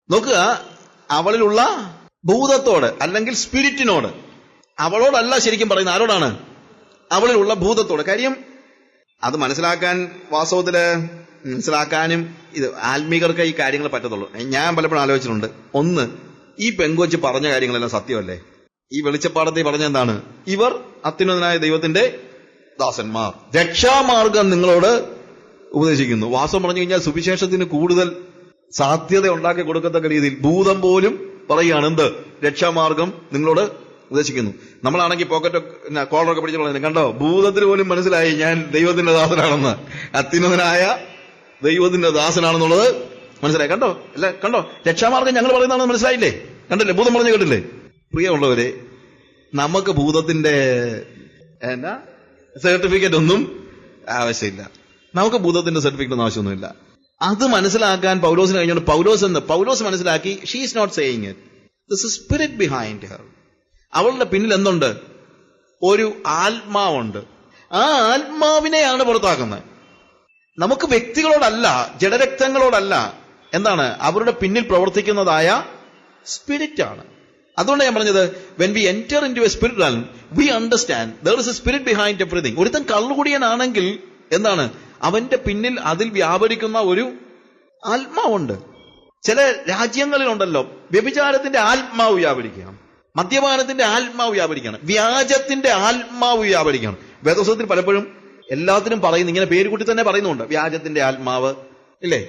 നോക്കുക, അവളിലുള്ള ഭൂതത്തോട് അല്ലെങ്കിൽ സ്പിരിറ്റിനോട്, അവളോടല്ല ശരിക്കും പറയുന്നത്. ആരോടാണ്? അവളിലുള്ള ഭൂതത്തോട്. കാര്യം അത് മനസ്സിലാക്കാൻ, വാസ്തവത്തില് മനസ്സിലാക്കാനും ഇത് ആത്മീകർക്ക് ഈ കാര്യങ്ങൾ പറ്റത്തുള്ളൂ. ഞാൻ പലപ്പോഴും ആലോചിച്ചിട്ടുണ്ട്. ഒന്ന്, ഈ പെങ്കൊച്ച് പറഞ്ഞ കാര്യങ്ങളെല്ലാം സത്യമല്ലേ? ഈ വെളിച്ചപ്പാടത്തിൽ പറഞ്ഞ എന്താണ്? ഇവർ അത്യുന്നതനായ ദൈവത്തിന്റെ ദാസന്മാർ, രക്ഷാമാർഗം നിങ്ങളോട് ഉപദേശിക്കുന്നു. വാസ്തവം പറഞ്ഞു കഴിഞ്ഞാൽ സുവിശേഷത്തിന് കൂടുതൽ സാധ്യത ഉണ്ടാക്കി കൊടുക്കത്തക്ക രീതിയിൽ ഭൂതം പോലും പറയുകയാണ് എന്ത്? രക്ഷാമാർഗം നിങ്ങളോട് ഉപദേശിക്കുന്നു. നമ്മളാണെങ്കിൽ പോക്കറ്റ് കോളറൊക്കെ പിടിച്ചു പറയുന്നത് കണ്ടോ, ഭൂതത്തിന് പോലും മനസ്സിലായി ഞാൻ ദൈവത്തിന്റെ ദാസനാണെന്ന്, അത്യുന്നതനായ ദൈവത്തിന്റെ ദാസനാണെന്നുള്ളത് മനസ്സിലായി. കണ്ടോ? അല്ല, കണ്ടോ, രക്ഷാമാർഗം ഞങ്ങൾ പറയുന്നതാണെന്ന് മനസ്സിലായില്ലേ? കണ്ടില്ലേ? ഭൂതം പറഞ്ഞു കേട്ടില്ലേ? പ്രിയമുള്ളവരെ, നമുക്ക് ഭൂതത്തിന്റെ സർട്ടിഫിക്കറ്റ് ഒന്നും ആവശ്യമില്ല. നമുക്ക് ഭൂതത്തിന്റെ സർട്ടിഫിക്കറ്റ് ഒന്നും ആവശ്യമൊന്നുമില്ല. അത് മനസ്സിലാക്കാൻ പൗലോസിന് കഴിഞ്ഞുകൊണ്ട് പൗലോസ് മനസ്സിലാക്കി, she is not saying it, this is spirit behind her. അവളുടെ പിന്നിൽ എന്തുണ്ട്? ഒരു ആത്മാവുണ്ട്. ആ ആത്മാവിനെയാണ് പുറത്താക്കുന്നത്. നമുക്ക് വ്യക്തികളോടല്ല, ജഡരക്തങ്ങളോടല്ല. എന്താണ്? അവരുടെ പിന്നിൽ പ്രവർത്തിക്കുന്നതായ സ്പിരിറ്റ് ആണ്. അതുകൊണ്ട് ഞാൻ പറഞ്ഞത്, when we enter into a spirit realm, we understand there is a spirit behind everything. ഒരുത്തൻ കള്ളുകുടിയനാണെങ്കിൽ എന്താണ്? അവന്റെ പിന്നിൽ അതിൽ വ്യാപരിക്കുന്ന ഒരു ആത്മാവുണ്ട്. ചില രാജ്യങ്ങളിലുണ്ടല്ലോ, വ്യഭിചാരത്തിന്റെ ആത്മാവ് വ്യാപരിക്കുകയാണ്, മദ്യപാനത്തിന്റെ ആത്മാവ് വ്യാപരിക്കുകയാണ്, വ്യാജത്തിന്റെ ആത്മാവ് വ്യാപരിക്കുകയാണ്. വേദപുസ്തകത്തിൽ പലപ്പോഴും എല്ലാത്തിനും പറയുന്നു, ഇങ്ങനെ പേര് കൂട്ടി തന്നെ പറയുന്നുണ്ട്. വ്യാജത്തിന്റെ ആത്മാവ് ഇല്ലേ?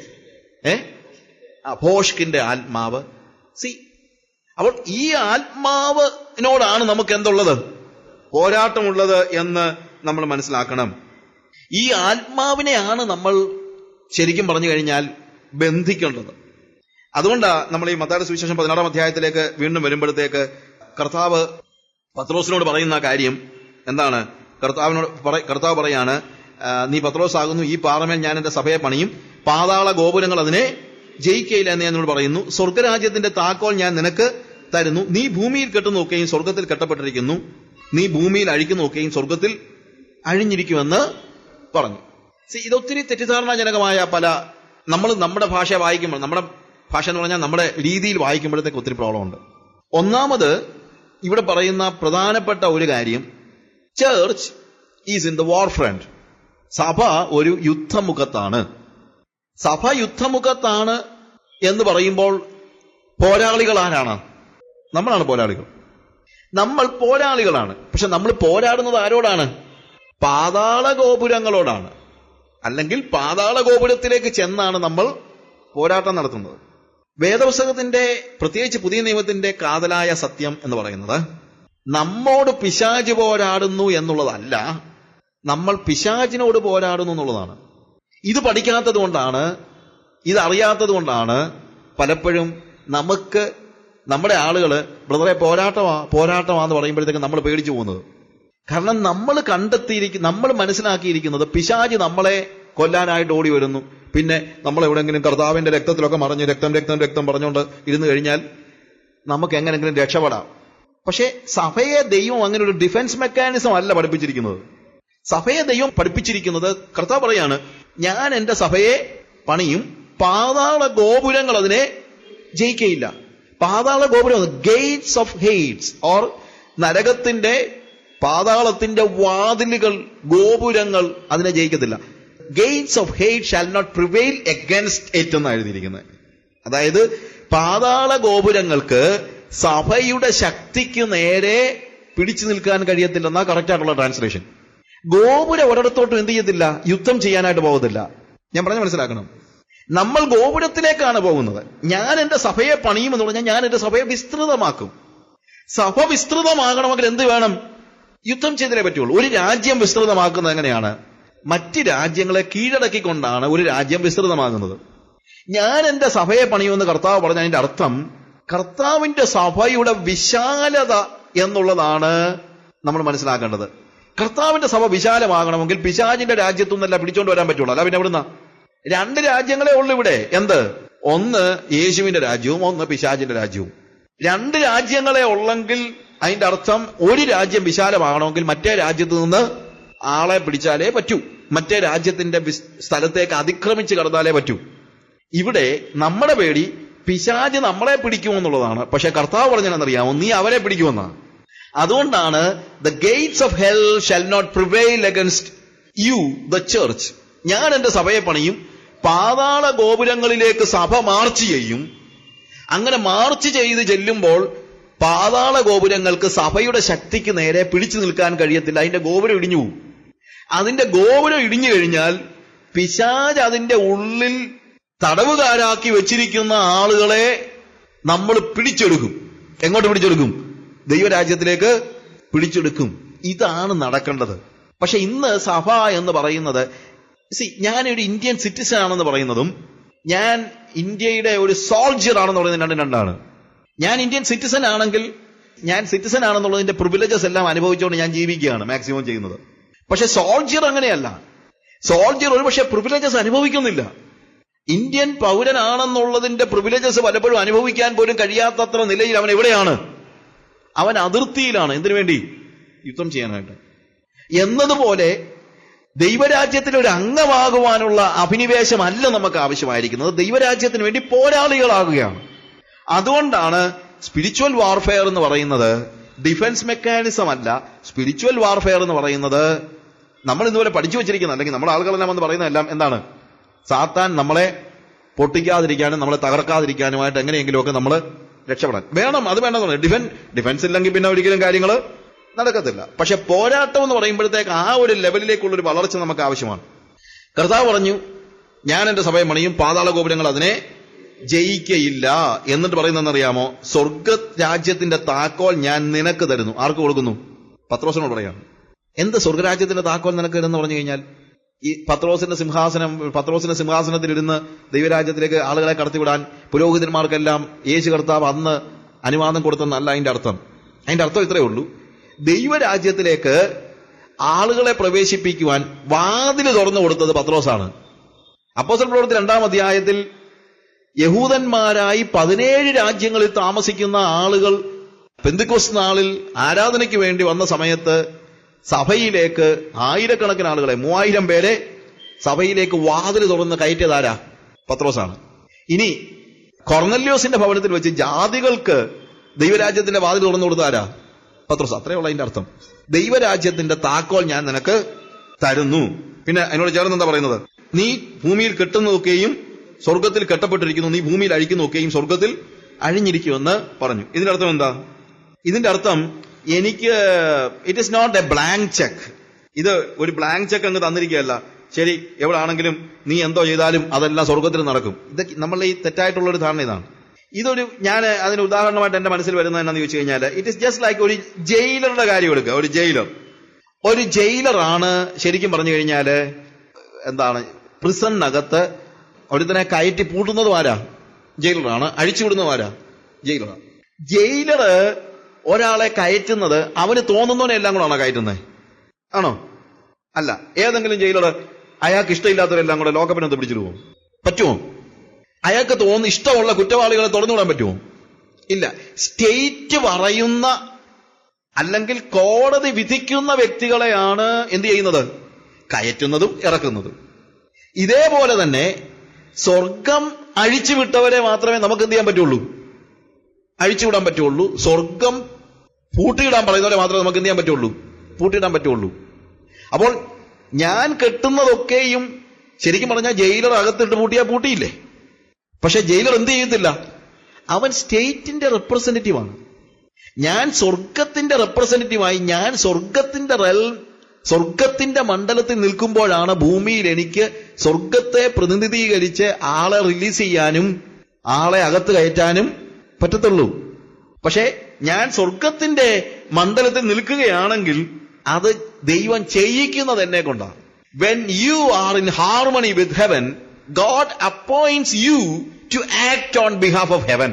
ഭോഷ്കിന്റെ ആത്മാവ്. അപ്പോൾ ഈ ആത്മാവിനോടാണ് നമുക്ക് എന്തുള്ളത്? പോരാട്ടമുള്ളത് എന്ന് നമ്മൾ മനസ്സിലാക്കണം. ഈ ആത്മാവിനെയാണ് നമ്മൾ ശരിക്കും പറഞ്ഞു കഴിഞ്ഞാൽ ബന്ധിക്കേണ്ടത്. അതുകൊണ്ടാണ് നമ്മൾ ഈ മത്തായിയുടെ സുവിശേഷം 16-ാം അധ്യായത്തിലേക്ക് വീണ്ടും വരുമ്പോഴത്തേക്ക് കർത്താവ് പത്രോസിനോട് പറയുന്ന കാര്യം എന്താണ്? കർത്താവ് പറയാണ്, നീ പത്രോസ് ആകുന്നു, ഈ പാറമേൽ ഞാൻ എന്റെ സഭയെ പണിയും, പാതാള ഗോപുരങ്ങൾ അതിനെ ജയിക്കയില്ല എന്ന് എന്നോട് പറയുന്നു. സ്വർഗരാജ്യത്തിന്റെ താക്കോൽ ഞാൻ നിനക്ക് തരുന്നു. നീ ഭൂമിയിൽ കെട്ടുന്നൊക്കെയും സ്വർഗത്തിൽ കെട്ടപ്പെട്ടിരിക്കുന്നു, നീ ഭൂമിയിൽ അഴിക്കുന്നൊക്കെയും സ്വർഗത്തിൽ അഴിഞ്ഞിരിക്കുമെന്ന് പറഞ്ഞു. ഇതൊത്തിരി തെറ്റിദ്ധാരണാജനകമായ പല, നമ്മൾ നമ്മുടെ ഭാഷ വായിക്കുമ്പോൾ, നമ്മുടെ ഭാഷ എന്ന് പറഞ്ഞാൽ നമ്മുടെ രീതിയിൽ വായിക്കുമ്പോഴത്തേക്ക് ഒത്തിരി പ്രോബ്ലം ഉണ്ട്. ഒന്നാമത് ഇവിടെ പറയുന്ന പ്രധാനപ്പെട്ട ഒരു കാര്യം, church is in the war front. സഭ ഒരു യുദ്ധമുഖത്താണ്. സഭ യുദ്ധമുഖത്താണ് എന്ന് പറയുമ്പോൾ പോരാളികൾ ആരാണ്? നമ്മളാണ് പോരാളികൾ. നമ്മൾ പോരാളികളാണ്. പക്ഷെ നമ്മൾ പോരാടുന്നത് ആരോടാണ്? പാതാള ഗോപുരങ്ങളോടാണ്. അല്ലെങ്കിൽ പാതാള ഗോപുരത്തിലേക്ക് ചെന്നാണ് നമ്മൾ പോരാട്ടം നടത്തുന്നത്. വേദപുസ്തകത്തിന്റെ, പ്രത്യേകിച്ച് പുതിയ നിയമത്തിന്റെ കാതലായ സത്യം എന്ന് പറയുന്നത്, നമ്മോട് പിശാച് പോരാടുന്നു എന്നുള്ളതല്ല, നമ്മൾ പിശാചിനോട് പോരാടുന്നു എന്നുള്ളതാണ്. ഇത് പഠിക്കാത്തത് കൊണ്ടാണ്, ഇതറിയാത്തത് കൊണ്ടാണ് പലപ്പോഴും നമുക്ക് നമ്മുടെ ആളുകൾ ബ്രദറെ പോരാട്ടമാന്ന് പറയുമ്പോഴത്തേക്ക് നമ്മൾ പേടിച്ചു പോകുന്നത്. കാരണം നമ്മൾ മനസ്സിലാക്കിയിരിക്കുന്നത് പിശാച് നമ്മളെ കൊല്ലാനായിട്ട് ഓടി വരുന്നു. പിന്നെ നമ്മൾ എവിടെയെങ്കിലും കർത്താവിന്റെ രക്തത്തിലൊക്കെ മറിഞ്ഞ് രക്തം പറഞ്ഞുകൊണ്ട് ഇരുന്ന് കഴിഞ്ഞാൽ നമുക്ക് എങ്ങനെങ്കിലും രക്ഷപ്പെടാം. പക്ഷെ സഭയെ ദൈവം അങ്ങനെ ഒരു ഡിഫൻസ് മെക്കാനിസം അല്ല പഠിപ്പിച്ചിരിക്കുന്നത്. സഭയെ ദൈവം പഠിപ്പിച്ചിരിക്കുന്നത്, കർത്താവ് പറയാണ്, ഞാൻ എന്റെ സഭയെ പണിയും, പാതാള ഗോപുരങ്ങൾ അതിനെ ജയിക്കയില്ല. പാതാള ഗോപുരം, ഗേറ്റ്സ് ഓഫ് ഹെയ്റ്റ്സ്, ഓർ നരകത്തിന്റെ, പാതാളത്തിന്റെ വാതിലുകൾ, ഗോപുരങ്ങൾ അതിനെ ജയിക്കത്തില്ല. Gates of Hades shall not prevail against it എന്നാണ് എഴുതിയിരിക്കുന്നത്. അതായത് പാതാള ഗോപുരങ്ങൾക്ക് സഭയുടെ ശക്തിക്ക് നേരെ പിടിച്ചു നിൽക്കാൻ കഴിയത്തില്ലെന്നാ കറക്റ്റ് ആയിട്ടുള്ള ട്രാൻസ്ലേഷൻ. ഗോപുരം ഒരിടത്തോട്ടും എന്ത് ചെയ്യത്തില്ല? യുദ്ധം ചെയ്യാനായിട്ട് പോകത്തില്ല. ഞാൻ പറഞ്ഞ് മനസ്സിലാക്കണം. നമ്മൾ ഗോപുരത്തിലേക്കാണ് പോകുന്നത്. ഞാൻ എന്റെ സഭയെ പണിയുമെന്ന് പറഞ്ഞാൽ ഞാൻ എന്റെ സഭയെ വിസ്തൃതമാക്കും. സഭ വിസ്തൃതമാകണമെങ്കിൽ എന്ത് വേണം? യുദ്ധം ചെയ്തേ പറ്റുള്ളൂ. ഒരു രാജ്യം വിസ്തൃതമാക്കുന്നത് എങ്ങനെയാണ്? മറ്റ് രാജ്യങ്ങളെ കീഴടക്കിക്കൊണ്ടാണ് ഒരു രാജ്യം വിസ്തൃതമാകുന്നത്. ഞാൻ എന്റെ സഭയെ പണിയുമെന്ന് കർത്താവ് പറഞ്ഞ അതിന്റെ അർത്ഥം കർത്താവിന്റെ സഭയുടെ വിശാലത എന്നുള്ളതാണ് നമ്മൾ മനസ്സിലാക്കേണ്ടത്. കർത്താവിന്റെ സഭ വിശാലമാകണമെങ്കിൽ പിശാചിന്റെ രാജ്യത്തു നിന്നല്ല പിടിച്ചോണ്ട് വരാൻ പറ്റുള്ളൂ. അല്ല പിന്നെ എവിടുന്ന? 2 രാജ്യങ്ങളെ ഉള്ളു ഇവിടെ. എന്ത്? ഒന്ന് യേശുവിന്റെ രാജ്യവും ഒന്ന് പിശാചിന്റെ രാജ്യവും. 2 രാജ്യങ്ങളെ ഉള്ളെങ്കിൽ അതിന്റെ അർത്ഥം ഒരു രാജ്യം വിശാലമാകണമെങ്കിൽ മറ്റേ രാജ്യത്ത് നിന്ന് ആളെ പിടിച്ചാലേ പറ്റൂ, മറ്റേ രാജ്യത്തിന്റെ സ്ഥലത്തേക്ക് അതിക്രമിച്ച് കടന്നാലേ പറ്റൂ. ഇവിടെ നമ്മുടെ പേടി പിശാച് നമ്മളെ പിടിക്കുമെന്നുള്ളതാണ്. പക്ഷെ കർത്താവ് പറഞ്ഞാണെന്നറിയാമോ, നീ അവരെ പിടിക്കുമെന്നാണ്. അതുകൊണ്ടാണ് the gates of hell shall not prevail against you the church. ഞാൻ എന്റെ സഭയെ പണിയും, പാതാള ഗോപുരങ്ങളിലേക്ക് സഭ മാർച്ച് ചെയ്യും. അങ്ങനെ മാർച്ച് ചെയ്ത് ചെല്ലുമ്പോൾ പാതാള ഗോപുരങ്ങൾക്ക് സഭയുടെ ശക്തിക്ക് നേരെ പിടിച്ചു നിൽക്കാൻ കഴിയത്തില്ല. അതിന്റെ ഗോപുരം ഇടിഞ്ഞു പോകും. അതിന്റെ ഗോപുരം ഇടിഞ്ഞു കഴിഞ്ഞാൽ പിശാച് അതിന്റെ ഉള്ളിൽ തടവുകാരാക്കി വെച്ചിരിക്കുന്ന ആളുകളെ നമ്മൾ പിടിച്ചെടുക്കും. എങ്ങോട്ട് പിടിച്ചെടുക്കും? ദൈവരാജ്യത്തിലേക്ക് പിടിച്ചെടുക്കും. ഇതാണ് നടക്കേണ്ടത്. പക്ഷെ ഇന്ന് സഭ എന്ന് പറയുന്നത്, ഞാനൊരു ഇന്ത്യൻ സിറ്റിസൺ ആണെന്ന് പറയുന്നതും ഞാൻ ഇന്ത്യയുടെ ഒരു സോൾജിയർ ആണെന്ന് പറയുന്നത് രണ്ടാണ്. ഞാൻ ഇന്ത്യൻ സിറ്റിസൺ ആണെങ്കിൽ ഞാൻ സിറ്റിസൺ ആണെന്നുള്ളതിന്റെ പ്രിവിലേജസ് എല്ലാം അനുഭവിച്ചുകൊണ്ട് ഞാൻ ജീവിക്കുകയാണ് മാക്സിമം ചെയ്യുന്നത്. പക്ഷെ സോൾജിയർ അങ്ങനെയല്ല. സോൾജിയർ ഒരുപക്ഷെ പ്രിവിലേജസ് അനുഭവിക്കുന്നില്ല. ഇന്ത്യൻ പൗരനാണെന്നുള്ളതിന്റെ പ്രിവിലേജസ് പലപ്പോഴും അനുഭവിക്കാൻ പോലും കഴിയാത്തത്ര നിലയിൽ അവൻ എവിടെയാണ്? അവൻ അതിർത്തിയിലാണ്. എന്തിനു വേണ്ടി? യുദ്ധം ചെയ്യാനായിട്ട്. എന്നതുപോലെ ദൈവരാജ്യത്തിൽ ഒരു അംഗമാകുവാനുള്ള അഭിനിവേശമല്ല നമുക്ക് ആവശ്യമായിരിക്കുന്നത്. ദൈവരാജ്യത്തിന് വേണ്ടി പോരാളികളാകുകയാണ്. അതുകൊണ്ടാണ് സ്പിരിച്വൽ വാർഫെയർ എന്ന് പറയുന്നത് ഡിഫൻസ് മെക്കാനിസം അല്ല. സ്പിരിച്വൽ വാർഫെയർ എന്ന് പറയുന്നത് നമ്മൾ ഇന്നുപോലെ പഠിച്ചു വെച്ചിരിക്കുന്നത്, അല്ലെങ്കിൽ നമ്മുടെ ആളുകളെല്ലാം എന്ന് പറയുന്നതെല്ലാം എന്താണ്? സാത്താൻ നമ്മളെ പൊട്ടിക്കാതിരിക്കാനും നമ്മളെ തകർക്കാതിരിക്കാനുമായിട്ട് എങ്ങനെയെങ്കിലുമൊക്കെ നമ്മൾ രക്ഷപ്പെടാൻ വേണം. അത് വേണമെന്ന് ഡിഫൻസ് ഇല്ലെങ്കിൽ പിന്നെ ഒരിക്കലും കാര്യങ്ങൾ നടക്കത്തില്ല. പക്ഷെ പോരാട്ടം എന്ന് പറയുമ്പോഴത്തേക്ക് ആ ഒരു ലെവലിലേക്കുള്ളൊരു വളർച്ച നമുക്ക് ആവശ്യമാണ്. കർത്താവ് പറഞ്ഞു, ഞാൻ എന്റെ സഭയെ പണിയും, പാതാള ഗോപുരങ്ങൾ അതിനെ ജയിക്കയില്ല. എന്നിട്ട് പറയുന്നതെന്നറിയാമോ? സ്വർഗ രാജ്യത്തിന്റെ താക്കോൽ ഞാൻ നിനക്ക് തരുന്നു. ആർക്ക് കൊടുക്കുന്നു? പത്രോസിനോട് പറയാണ്. എന്ത് സ്വർഗരാജ്യത്തിന്റെ താക്കോൽ നിനക്ക് തരുന്നു പറഞ്ഞു കഴിഞ്ഞാൽ, ഈ പത്രോസിന്റെ സിംഹാസനത്തിലിരുന്ന് ദൈവരാജ്യത്തിലേക്ക് ആളുകളെ കടത്തിവിടാൻ പുരോഹിതന്മാർക്കെല്ലാം യേശു കർത്താവ് അന്ന് അനുവാദം കൊടുത്തെന്നല്ല അതിന്റെ അർത്ഥം. അതിന്റെ അർത്ഥം ഇത്രയേ ഉള്ളൂ: ദൈവരാജ്യത്തിലേക്ക് ആളുകളെ പ്രവേശിപ്പിക്കുവാൻ വാതില് തുറന്നു കൊടുത്തത് പത്രോസാണ്. അപ്പോസ്തല പ്രവൃത്തി 2-ാം അധ്യായത്തിൽ യഹൂദന്മാരായി 17 രാജ്യങ്ങളിൽ താമസിക്കുന്ന ആളുകൾ പെന്തക്കോസ്ത് നാളിൽ ആരാധനയ്ക്ക് വേണ്ടി വന്ന സമയത്ത് സഭയിലേക്ക് ആയിരക്കണക്കിന് ആളുകളെ, 3000 പേരെ സഭയിലേക്ക് വാതിൽ തുറന്ന് കയറ്റിയതാരാ? പത്രോസാണ്. ഇനി കൊർന്നല്യോസിന്റെ ഭവനത്തിൽ വെച്ച് ജാതികൾക്ക് ദൈവരാജ്യത്തിന്റെ വാതിൽ തുറന്നു കൊടുത്താരാ? പത്രോസ്. അത്രയുള്ള അതിന്റെ അർത്ഥം. ദൈവരാജ്യത്തിന്റെ താക്കോൽ ഞാൻ നിനക്ക് തരുന്നു. പിന്നെ അതിനോട് ചേർന്ന് എന്താ പറയുന്നത്? നീ ഭൂമിയിൽ കെട്ടുന്നതൊക്കെയും സ്വർഗത്തിൽ കെട്ടപ്പെട്ടിരിക്കുന്നു, നീ ഭൂമിയിൽ അഴിക്കുന്നതൊക്കെയും സ്വർഗത്തിൽ അഴിഞ്ഞിരിക്കുമെന്ന് പറഞ്ഞു. ഇതിന്റെ അർത്ഥം എന്താ? ഇതിന്റെ അർത്ഥം എനിക്ക് it is not a blank cheque. ഇത് ഒരു ബ്ലാങ്ക് ചെക്ക് അങ്ങ് തന്നിരിക്കുകയല്ല. ശരി, എവിടെ ആണെങ്കിലും നീ എന്തോ ചെയ്താലും അതെല്ലാം സ്വർഗത്തിൽ നടക്കും. ഇതൊക്കെ നമ്മളുടെ ഈ തെറ്റായിട്ടുള്ളൊരു ധാരണ ഇതാണ്. ഇതൊരു, ഞാൻ അതിന് ഉദാഹരണമായിട്ട് എന്റെ മനസ്സിൽ വരുന്നത് എന്നാന്ന് ചോദിച്ചു കഴിഞ്ഞാൽ, ഇറ്റ് ഇസ് ജസ്റ്റ് ലൈക്ക് ഒരു ജയിലറുടെ കാര്യം എടുക്കുക. ഒരു ജയിലറാണ് ശരിക്കും പറഞ്ഞു കഴിഞ്ഞാല് എന്താണ്, പ്രിസണിനകത്ത് ഒരുത്തനെ കയറ്റി പൂട്ടുന്നതും ആരാ? ജയിലറാണ്. അഴിച്ചുവിടുന്നതും ആരാ? ജയിലറാണ്. ജയിലറ് ഒരാളെ കയറ്റുന്നത് അവന് തോന്നുന്നവനെ എല്ലാം കൂടെ ആണോ കയറ്റുന്നത്? ആണോ? അല്ല. ഏതെങ്കിലും ജയിലർ അയാൾക്ക് ഇഷ്ടമില്ലാത്തവരെല്ലാം കൂടെ ലോക്കപ്പിനകത്ത് പിടിച്ചിട്ട് പോകും? പറ്റുമോ? അയാൾക്ക് ഇഷ്ടമുള്ള കുറ്റവാളികളെ തുറന്നുവിടാൻ പറ്റുമോ? ഇല്ല. സ്റ്റേറ്റ് പറയുന്ന അല്ലെങ്കിൽ കോടതി വിധിക്കുന്ന വ്യക്തികളെയാണ് എന്ത് ചെയ്യുന്നത്? കയറ്റുന്നതും ഇറക്കുന്നതും. ഇതേപോലെ തന്നെ സ്വർഗം അഴിച്ചുവിട്ടവരെ മാത്രമേ നമുക്ക് എന്ത് ചെയ്യാൻ പറ്റുള്ളൂ? അഴിച്ചുവിടാൻ പറ്റുള്ളൂ. സ്വർഗം പൂട്ടിയിടാൻ പറയുന്നവരെ മാത്രമേ നമുക്ക് എന്ത് ചെയ്യാൻ പറ്റുള്ളൂ? പൂട്ടിയിടാൻ പറ്റുള്ളൂ. അപ്പോൾ ഞാൻ കെട്ടുന്നതൊക്കെയും ശരിക്കും പറഞ്ഞാൽ ജയിലർ അകത്തിട്ട് പൂട്ടിയാൽ പൂട്ടിയില്ലേ? പക്ഷെ ജയിലർ എന്ത് ചെയ്യത്തില്ല? അവൻ സ്റ്റേറ്റിന്റെ റെപ്രസെന്റേറ്റീവാണ്. ഞാൻ സ്വർഗത്തിന്റെ റെപ്രസെന്റേറ്റീവായി ഞാൻ സ്വർഗത്തിന്റെ മണ്ഡലത്തിൽ നിൽക്കുമ്പോഴാണ് ഭൂമിയിൽ എനിക്ക് സ്വർഗത്തെ പ്രതിനിധീകരിച്ച് ആളെ റിലീസ് ചെയ്യാനും ആളെ അകത്ത് കയറ്റാനും പറ്റത്തുള്ളൂ. പക്ഷെ ഞാൻ സ്വർഗത്തിന്റെ മണ്ഡലത്തിൽ നിൽക്കുകയാണെങ്കിൽ അത് ദൈവം ചെയ്യിക്കുന്നത് എന്നെ കൊണ്ടാണ്. When you are in harmony with heaven, God appoints you to act on behalf of heaven.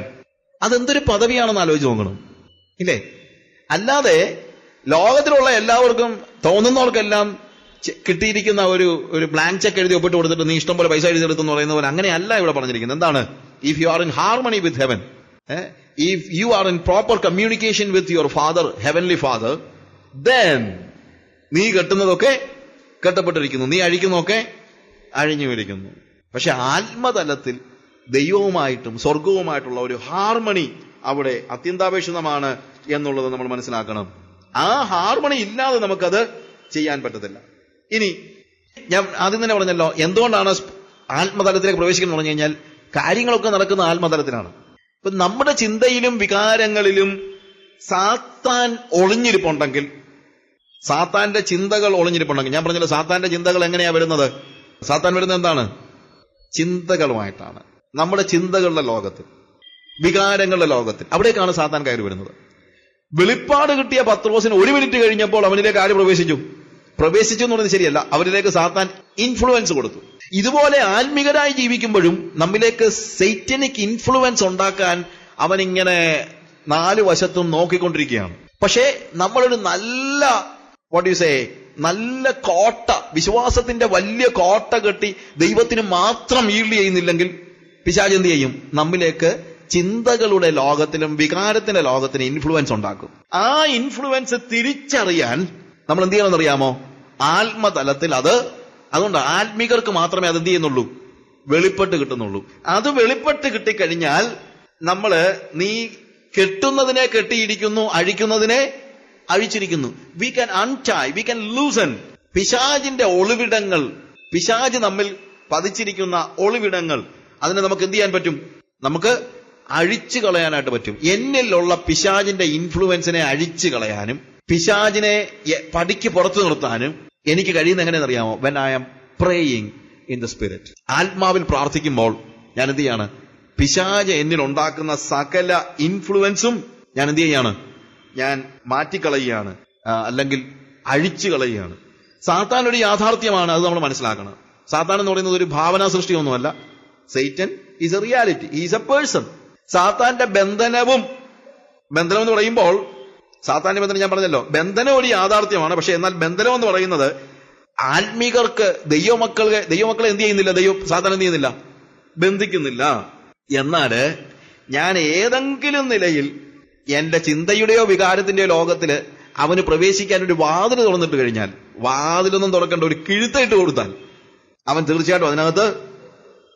അതെന്തൊരു പദവിയാണെന്ന് ആലോചിച്ച് നോക്കണം, ഇല്ലേ? അല്ലാതെ ലോകത്തിലുള്ള എല്ലാവർക്കും തോന്നുന്നവർക്കെല്ലാം കിട്ടിയിരിക്കുന്ന ഒരു ബ്ലാങ്ക് ചെക്ക് എഴുതി ഒപ്പിട്ട് കൊടുത്തിട്ട് നീ ഇഷ്ടം പോലെ പൈസ എഴുതിയെടുത്തെന്ന് പറയുന്ന പോലെ അങ്ങനെയല്ല ഇവിടെ പറഞ്ഞിരിക്കുന്നത്. എന്താണ്? If you are in harmony with heaven, if you are in proper communication with your father, heavenly father, then നീ കെട്ടുന്നതൊക്കെ കെട്ടപ്പെട്ടിരിക്കുന്നു, നീ അഴിക്കുന്നതൊക്കെ അഴിഞ്ഞു വരിക്കുന്നു. പക്ഷെ ആത്മതലത്തിൽ ദൈവവുമായിട്ടും സ്വർഗവുമായിട്ടുള്ള ഒരു ഹാർമണി അവിടെ അത്യന്താപേക്ഷിതമാണ് എന്നുള്ളത് നമ്മൾ മനസ്സിലാക്കണം. ആ ഹാർമണി ഇല്ലാതെ നമുക്കത് ചെയ്യാൻ പറ്റത്തില്ല. ഇനി ഞാൻ ആദ്യം തന്നെ പറഞ്ഞല്ലോ, എന്തുകൊണ്ടാണ് ആത്മതലത്തിലേക്ക് പ്രവേശിക്കുന്നത് പറഞ്ഞു കഴിഞ്ഞാൽ കാര്യങ്ങളൊക്കെ നടക്കുന്ന ആത്മതലത്തിലാണ്. ഇപ്പൊ നമ്മുടെ ചിന്തയിലും വികാരങ്ങളിലും സാത്താൻ ഒളിഞ്ഞിരിപ്പുണ്ടെങ്കിൽ, സാത്താന്റെ ചിന്തകൾ ഒളിഞ്ഞിരിപ്പുണ്ടെങ്കിൽ, ഞാൻ പറഞ്ഞല്ലോ സാത്താന്റെ ചിന്തകൾ എങ്ങനെയാ വരുന്നത്? സാത്താൻ വരുന്നത് എന്താണ്? ചിന്തകളുമായിട്ടാണ്. നമ്മുടെ ചിന്തകളുടെ ലോകത്തിൽ, വികാരങ്ങളുടെ ലോകത്തിൽ, അവിടേക്കാണ് സാത്താൻ കയറി വരുന്നത്. വെളിപ്പാട് കിട്ടിയ പത്രോസിന് 1 മിനിറ്റ് കഴിഞ്ഞപ്പോൾ അവനിലേക്ക് ആര് പ്രവേശിച്ചു എന്ന് പറയുന്നത് ശരിയല്ല, അവരിലേക്ക് സാത്താൻ ഇൻഫ്ലുവൻസ് കൊടുത്തു. ഇതുപോലെ ആത്മീകരായി ജീവിക്കുമ്പോഴും നമ്മിലേക്ക് സൈറ്റനിക് ഇൻഫ്ലുവൻസ് ഉണ്ടാക്കാൻ അവനിങ്ങനെ 4 വശത്തും നോക്കിക്കൊണ്ടിരിക്കുകയാണ്. പക്ഷേ നമ്മളൊരു നല്ല നല്ല കോട്ട, വിശ്വാസത്തിന്റെ വലിയ കോട്ട കെട്ടി ദൈവത്തിന് മാത്രം ഈൽഡ് ചെയ്യുന്നില്ലെങ്കിൽ പിശാച് എന്ത് ചെയ്യും? നമ്മിലേക്ക് ചിന്തകളുടെ ലോകത്തിലും വികാരത്തിന്റെ ലോകത്തിലും ഇൻഫ്ലുവൻസ് ഉണ്ടാക്കും. ആ ഇൻഫ്ലുവൻസ് തിരിച്ചറിയാൻ നമ്മൾ എന്ത് ചെയ്യണമെന്നറിയാമോ? ആത്മതലത്തിൽ അതുകൊണ്ട് ആത്മീകർക്ക് മാത്രമേ അത് എന്ത് ചെയ്യുന്നുള്ളൂ? വെളിപ്പെട്ട് കിട്ടുന്നുള്ളൂ. അത് വെളിപ്പെട്ട് കിട്ടിക്കഴിഞ്ഞാൽ നീ കെട്ടുന്നതിനെ കെട്ടിയിരിക്കുന്നു, അഴിക്കുന്നതിനെ അഴിച്ചിരിക്കുന്നു. We can untie, we can loosen. പിശാചിന്റെ ഒളിവിടങ്ങൾ, പിശാച് നമ്മിൽ പതിച്ചിരിക്കുന്ന ഒളിവിടങ്ങൾ, അതിനെ നമുക്ക് എന്ത് ചെയ്യാൻ പറ്റും? നമുക്ക് അഴിച്ചു കളയാനായിട്ട് പറ്റും. എന്നിലുള്ള പിശാചിന്റെ ഇൻഫ്ലുവൻസിനെ അഴിച്ചു കളയാനും പിശാചിനെ പടിക്ക് പുറത്തു നിർത്താനും എനിക്ക് കഴിയുന്ന എങ്ങനെയെന്നറിയാമോ? When I am praying in the spirit. ആത്മാവിൽ പ്രാർത്ഥിക്കുമ്പോൾ ഞാൻ എന്ത് ചെയ്യാണ്? പിശാച് എന്നിൽ ഉണ്ടാക്കുന്ന സകല ഇൻഫ്ലുവൻസും ഞാൻ എന്ത് ചെയ്യാണ്? ഞാൻ മാറ്റിക്കളയുകയാണ്, അല്ലെങ്കിൽ അഴിച്ചു കളയുകയാണ്. സാത്താൻ ഒരു യാഥാർത്ഥ്യമാണ്, അത് നമ്മൾ മനസ്സിലാക്കണം. സാത്താൻ എന്ന് പറയുന്നത് ഒരു ഭാവനാ സൃഷ്ടിയൊന്നുമല്ല. Satan is a reality, is a person. സാത്താന്റെ ബന്ധനം എന്ന് പറയുമ്പോൾ, സാത്താന്റെ ബന്ധനം ഞാൻ പറഞ്ഞല്ലോ, ബന്ധനം ഒരു യാഥാർത്ഥ്യമാണ്. പക്ഷെ എന്നാൽ ബന്ധനം എന്ന് പറയുന്നത് ആത്മീകർക്ക്, ദൈവമക്കളെ എന്ത് ചെയ്യുന്നില്ല? സാത്താൻ എന്ത് ചെയ്യുന്നില്ല? ബന്ധിക്കുന്നില്ല. എന്നാല് ഞാൻ ഏതെങ്കിലും നിലയിൽ എന്റെ ചിന്തയുടെയോ വികാരത്തിന്റെയോ ലോകത്തില് അവന് പ്രവേശിക്കാൻ ഒരു വാതിൽ തുറന്നിട്ട് കഴിഞ്ഞാൽ, വാതിലൊന്നും തുറക്കേണ്ട, ഒരു കിഴുത്തിട്ട് കൊടുത്താൽ അവൻ തീർച്ചയായിട്ടും അതിനകത്ത്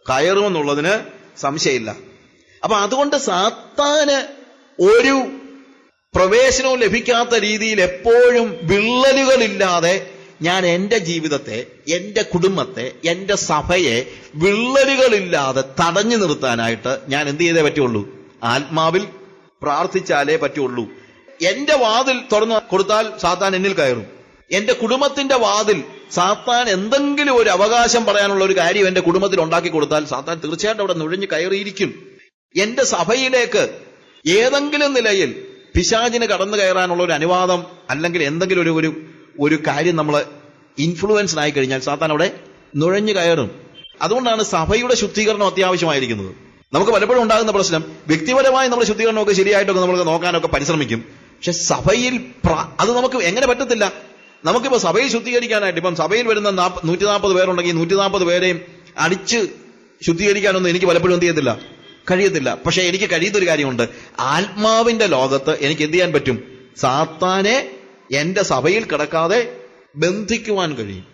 കയറുമെന്നുള്ളതിന് സംശയമില്ല. അപ്പൊ അതുകൊണ്ട് സാത്താന് ഒരു പ്രവേശനവും ലഭിക്കാത്ത രീതിയിൽ എപ്പോഴും വിള്ളലുകളില്ലാതെ ഞാൻ എന്റെ ജീവിതത്തെ, എന്റെ കുടുംബത്തെ, എന്റെ സഭയെ വിള്ളലുകളില്ലാതെ തടഞ്ഞു നിർത്താനായിട്ട് ഞാൻ എന്ത് ചെയ്തേ പറ്റുള്ളൂ? ആത്മാവിൽ പ്രാർത്ഥിച്ചാലേ പറ്റുള്ളൂ. എന്റെ വാതിൽ തുറന്നു കൊടുത്താൽ സാത്താൻ എന്നിൽ കയറും. എന്റെ കുടുംബത്തിന്റെ വാതിൽ, സാത്താൻ എന്തെങ്കിലും ഒരു അവകാശം പറയാനുള്ള ഒരു കാര്യം എന്റെ കുടുംബത്തിൽ ഉണ്ടാക്കി കൊടുത്താൽ സാത്താൻ തീർച്ചയായിട്ടും അവിടെ നുഴഞ്ഞു കയറിയിരിക്കും. എന്റെ സഭയിലേക്ക് ഏതെങ്കിലും നിലയിൽ പിശാചിന് കടന്നു കയറാനുള്ള ഒരു അനുവാദം, അല്ലെങ്കിൽ എന്തെങ്കിലും ഒരു കാര്യം നമ്മൾ ഇൻഫ്ലുവൻസ്ഡ് ആയി കഴിഞ്ഞാൽ സാത്താൻ അവിടെ നുഴഞ്ഞു കയറും. അതുകൊണ്ടാണ് സഭയുടെ ശുദ്ധീകരണം അത്യാവശ്യമായിരിക്കുന്നത്. നമുക്ക് പലപ്പോഴും ഉണ്ടാകുന്ന പ്രശ്നം, വ്യക്തിപരമായി നമ്മുടെ ശുദ്ധീകരണമൊക്കെ ശരിയായിട്ടൊക്കെ നമുക്ക് നോക്കാനൊക്കെ പരിശ്രമിക്കും. പക്ഷെ സഭയിൽ അത് നമുക്ക് എങ്ങനെ പറ്റത്തില്ല? നമുക്കിപ്പോ സഭയിൽ ശുദ്ധീകരിക്കാനായിട്ട്, ഇപ്പം സഭയിൽ വരുന്ന 140 പേരുണ്ടെങ്കിൽ 140 പേരെയും അടിച്ച് ശുദ്ധീകരിക്കാനൊന്നും എനിക്ക് പലപ്പോഴും എന്ത് ചെയ്യത്തില്ല? കഴിയത്തില്ല. പക്ഷെ എനിക്ക് കഴിയുന്നൊരു കാര്യമുണ്ട്, ആത്മാവിന്റെ ലോകത്ത് എനിക്ക് എന്ത് ചെയ്യാൻ പറ്റും? സാത്താനെ എന്റെ സഭയിൽ കിടക്കാതെ ബന്ധിക്കുവാൻ കഴിയും.